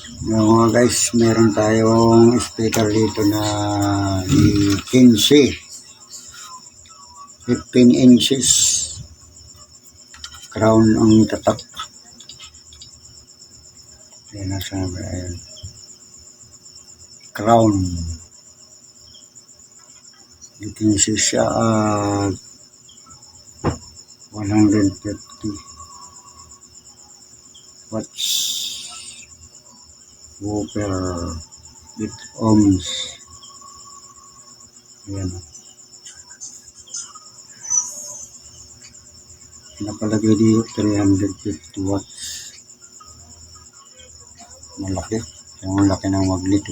Mga guys, meron tayong speaker dito na 15 inches crown ang tatak. Ayan, nasa ayan. Crown 15 siya at 150 watts whooper with ohms. Ayan, napalagay dito 350 watts. Malaki, yung laki ng magnet.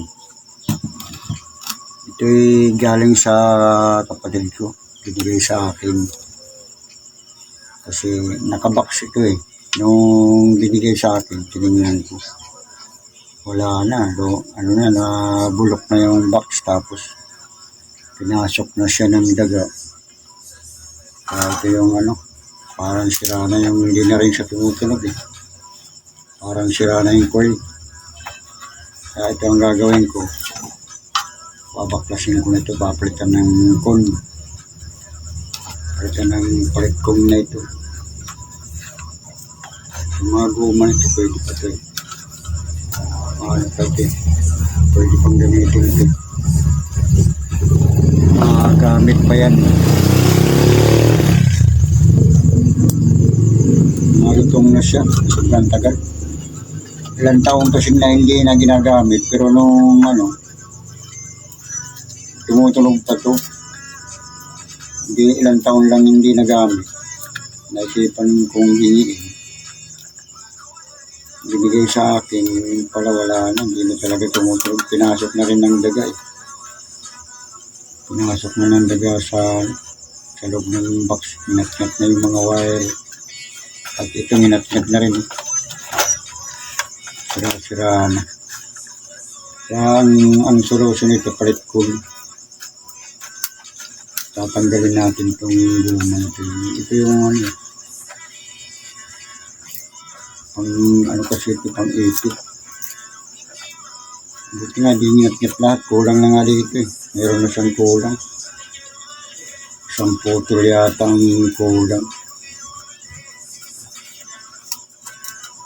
Ito'y galing sa kapatid ko, binigay sa akin kasi nakabox ito eh. Nung binigay sa akin, tinignan ko, wala na, nabulok na yung box, tapos pinasok na siya ng daga. Ito yung parang sira na yung, hindi na rin siya tumutunog eh. Parang sira na yung coil. Kaya ito ang gagawin ko, babaklasin ko na ito, papalitan ng con. Palitan ng palit con na ito. Yung mga guma nito, pwede pa ito eh. Pwede pang gamitin ito. Gamit pa yan. Malutong na siya, sobrang tagal. Ilang taong kasi na hindi na ginagamit, pero nung tumutunog pa to, hindi, ilang taon lang hindi nagamit, naisipan kong hingin. Binigay sa akin, pala wala na, hindi na talaga tumutunog. Pinasok na rin ng daga eh. Pinasok na ng daga sa loob ng box. Minatnat na yung mga wire. At ito minatnat na rin eh. Sira-sira na. Kaya ang solusyon ito, palit coil. Tatanggalin natin itong guma nito. Ito yung kasi ito pang 80. Buti nga, di ngat-ngat lahat. Kulang na nga dito eh. Meron na siyang kulang. Isang putol yata ang kulang.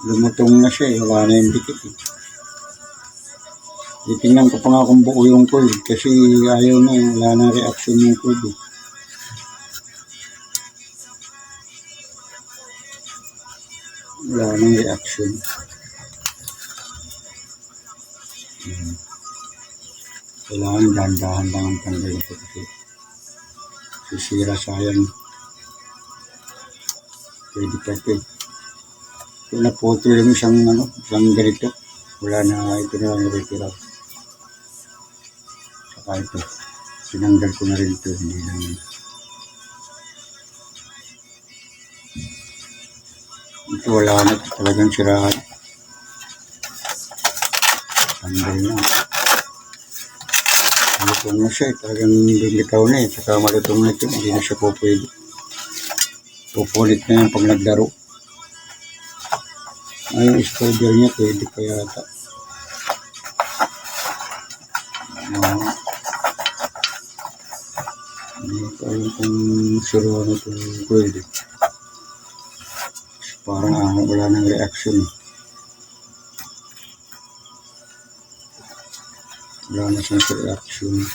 Lumutong na siya eh. Wala na yung dikit eh. Titingnan ko pa nga kung buo yung coil. Kasi ayaw na eh. Wala na reaction yung coil eh. Wala nang reaction. Kailangan dahan-dahan lang ang tanggal ito kasi sisira sayang. Pwede pa ito eh. Kung naputo yung isang ganito, wala na, ito na lang retira. Saka ito, sinanggal ko na rin ito, hindi lang. Ito wala na, talagang sirahan. Tanggal na. Malutong na siya, talagang lilitaw na eh. Saka malutong na ito, hindi na siya po pwede. Pupulit na yan pag naglaro. Ay, yung spider niya, pwede pa yata. Hindi ko alam kung siro na ito pwede. Parang wala nang reaction. Wala na siyang reaction.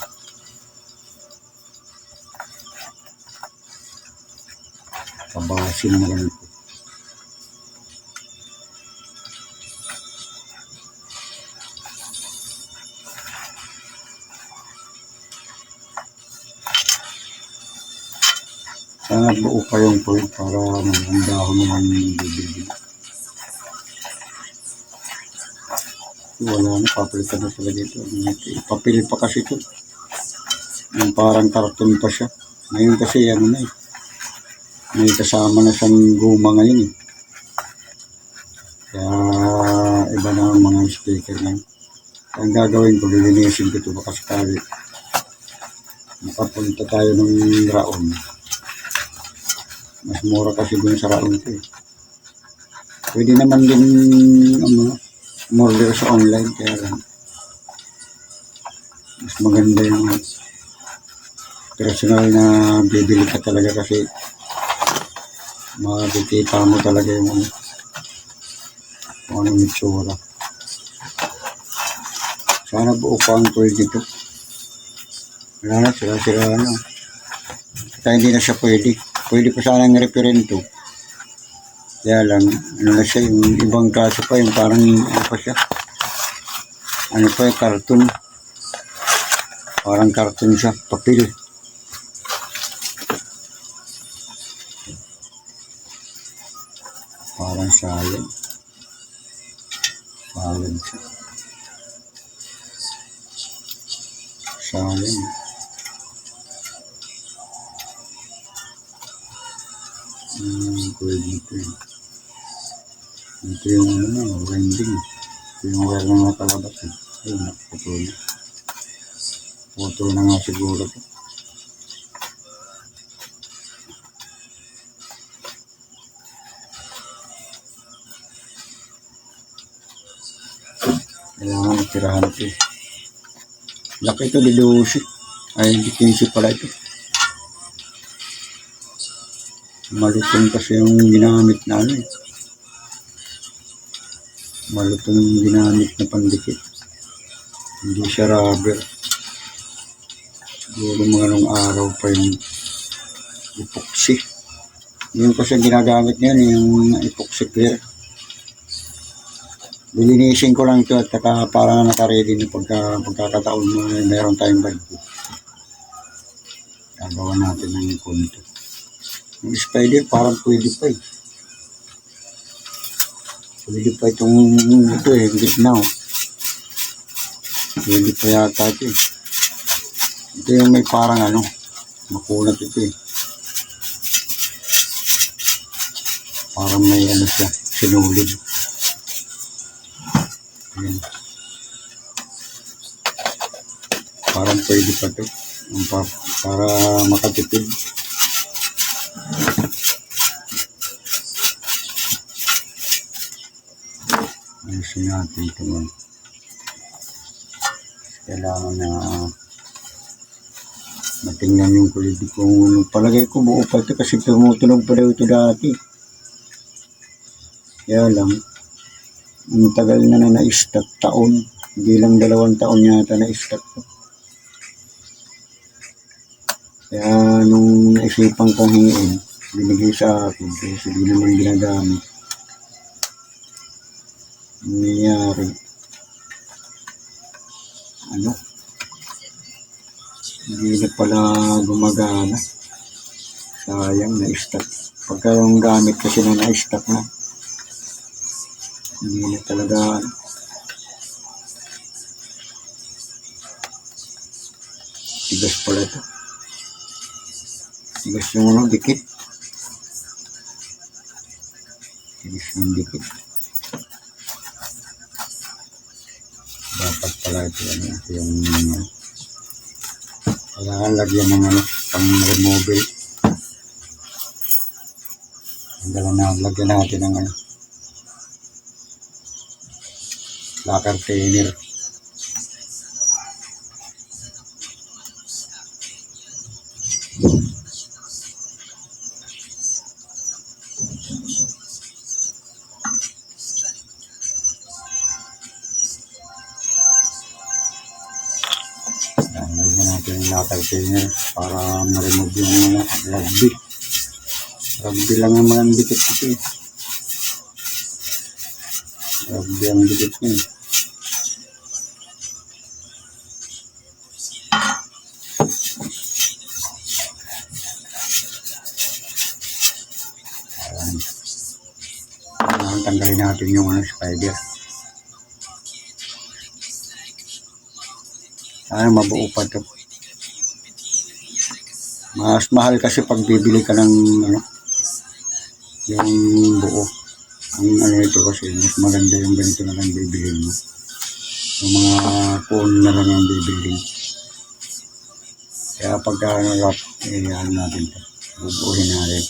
Pabasin na lang ito. Sana buo pa yung coil para magandahon naman yung bibili. Wala na, papalitan na talaga ito. Papil pa kasi ito. Yung parang karton pa siya. Ngayon kasi na eh. May kasama na siyang guma ngayon eh. Kaya iba na ang mga speaker na. Ang gagawin ko, lilinisin ko ito baka sakali. Makapunta tayo ng raon. Mas mura kasi dun sa raon ko eh. Pwede naman din umorder sa online, kaya lang mas maganda yung personal na bibili ka talaga kasi makikita mo talaga yung kung anong itsura. Sana buo pa ang coil dito. Wala na, sira-sira na. Kaya hindi na siya pwede. Pwede pa sana ng referento. Kaya lang, ano na siya, yung ibang kaso pa, yung parang, ano pa siya, ano pa yung karton. Parang karton siya, papel. Parang salad. Salad siya. Salad. Kuya dito yun. Ito yung ano, winding. Ito yung wire na nakalabas. Ayun, nakaputol. Putol na nga siguro ito. Kailangan matirahan ito. Laki ito, dilusi. Ay, hindi 15 pala ito. Malutong kasi yung ginamit na ano eh. Malutong yung ginamit na pandikit. Hindi siya rubber. Siguro mga nung araw pa yung epoxy. Yung kasi ginagamit niyan yung epoxy clear. Lilinisin ko lang ito at parang nakaready na pagkakataon mo mayroon tayong bagyo. Gagawa natin ng konto. Yung spider parang pwede pa eh. Pwede pa itong ito eh, gitna oh. Pwede pa yata ito eh. Ito yung may parang ano, makunat ito eh. Parang may ano siya, sinulid. Ayan. Parang pwede pa ito. Para makatipid. Ayusin natin ito man. Kailangan na matingnan yung kulit kung palagay ko buo pa ito kasi tumutunog pa daw ito dati. Kaya lang, ang tagal na na-stack taon. Hindi lang 2 taon yata na-stack ito. Kaya nung naisipan kong hingin, binigay sa akin kasi hindi naman ginagamit. Nangyayari ano, hindi na pala gumagana. Sayang, na-stack. Pagka yung gamit kasi na-stack na, hindi na talaga tigas pala ito. Tigas yung ano, dikit. Tigas yung dikit. Dapat pala ito ano, yung kailangan lagyan ng ano, pang removal. Lagyan natin ng ano, lacquer thinner. Lagyan natin yung lacquer thinner para ma-remove yung rugby. Rugby lang ang mga dikit ito eh. Rugby ang dikit niya. Tanggalin natin yung ano, spider. Sana mabuo pa ito. Mas mahal kasi pag bibili ka ng ano, yung buo. Ang ano ito kasi mas maganda yung ganito na lang bibili mo. Yung mga phone na lang ang bibili. Kaya pagka ano, ano natin ito. Bubuuhin natin.